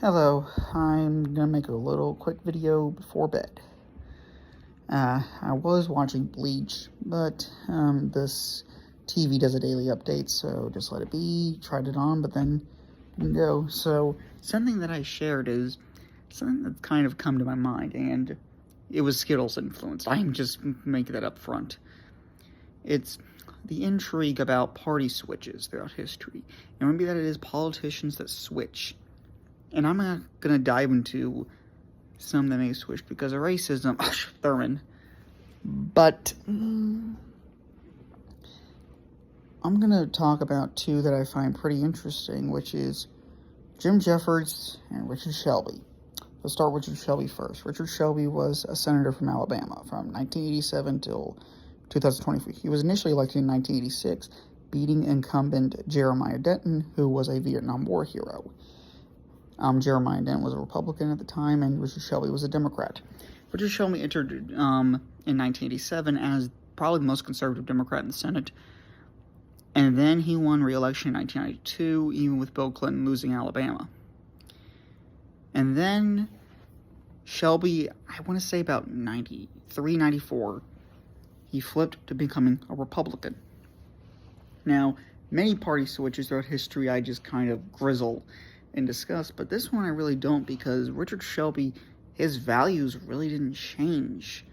Hello, I'm gonna make a little quick video before bed. I was watching Bleach, but this TV does a daily update, so just let it be. Tried it on, but then didn't go. So something that I shared is something that's kind of come to my mind, and it was Skittles influenced. I'm just making that up front. It's the intrigue about party switches throughout history, and maybe that it is politicians that switch. And I'm not going to dive into some that may switch because of racism, Thurman. But I'm going to talk about two that I find pretty interesting, which is Jim Jeffords and Richard Shelby. Let's start with Richard Shelby first. Richard Shelby was a senator from Alabama from 1987 till 2023. He was initially elected in 1986, beating incumbent Jeremiah Denton, who was a Vietnam War hero. Jeremiah Denton was a Republican at the time, and Richard Shelby was a Democrat. Richard Shelby entered in 1987 as probably the most conservative Democrat in the Senate, and then he won re-election in 1992, even with Bill Clinton losing Alabama. And then Shelby, I want to say about 93, 94, he flipped to becoming a Republican. Now, many party switches throughout history I just kind of grizzle and discuss, but this one I really don't, because Richard Shelby, his values really didn't change.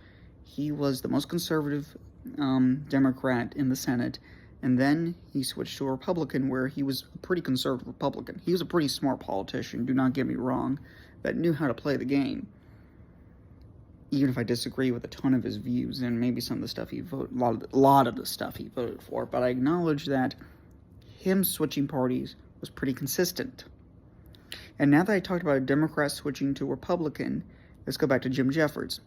He was the most conservative Democrat in the Senate, and then he switched to a Republican where he was a pretty conservative Republican. He was a pretty smart politician, do not get me wrong, that knew how to play the game. Even if I disagree with a ton of his views and maybe some of the stuff he voted, a lot of the stuff he voted for, but I acknowledge that him switching parties was pretty consistent. And now that I talked about a Democrat switching to Republican, let's go back to Jim Jeffords.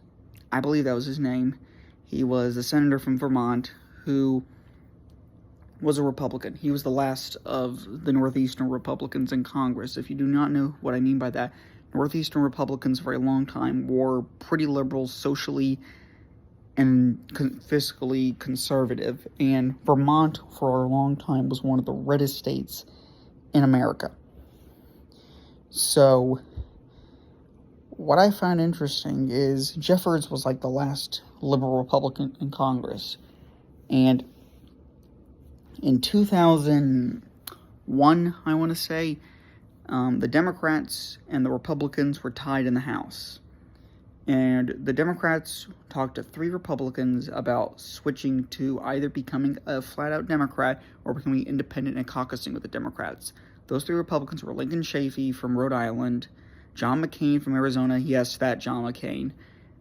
I believe that was his name. He was a senator from Vermont who was a Republican. He was the last of the Northeastern Republicans in Congress. If you do not know what I mean by that, Northeastern Republicans for a long time were pretty liberal, socially and fiscally conservative. And Vermont for a long time was one of the reddest states in America. So, what I find interesting is Jeffords was like the last liberal Republican in Congress. And in 2001, I want to say, the Democrats and the Republicans were tied in the House. And the Democrats talked to 3 Republicans about switching to either becoming a flat-out Democrat or becoming independent and caucusing with the Democrats. Those 3 Republicans were Lincoln Chafee from Rhode Island, John McCain from Arizona, yes, that John McCain,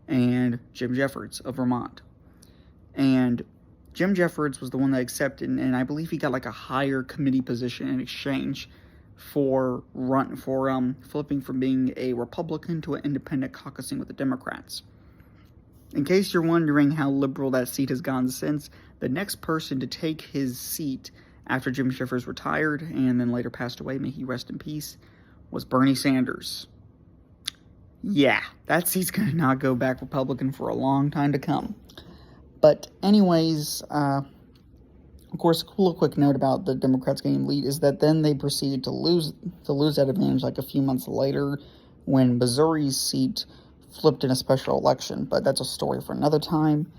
and Jim Jeffords of Vermont. And Jim Jeffords was the one that accepted, and I believe he got like a higher committee position in exchange for flipping from being a Republican to an independent caucusing with the Democrats. In case you're wondering how liberal that seat has gone since, the next person to take his seat after Jim Jeffords retired and then later passed away, may he rest in peace, was Bernie Sanders. Yeah, that seat's going to not go back Republican for a long time to come. But anyways, of course, a little quick note about the Democrats getting lead is that then they proceeded to lose that advantage like a few months later when Missouri's seat flipped in a special election. But that's a story for another time.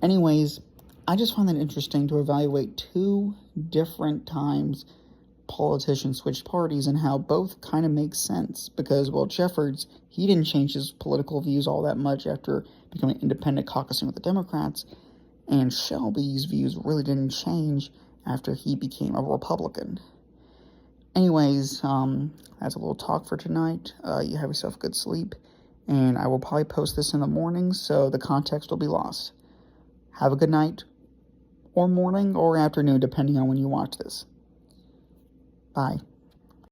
Anyways, I just find that interesting to evaluate 2 different times politicians switched parties and how both kind of make sense. Because, well, Jeffords, he didn't change his political views all that much after becoming independent caucusing with the Democrats. And Shelby's views really didn't change after he became a Republican. Anyways, that's a little talk for tonight. You have yourself a good sleep. And I will probably post this in the morning, so the context will be lost. Have a good night, or morning, or afternoon, depending on when you watch this. Bye.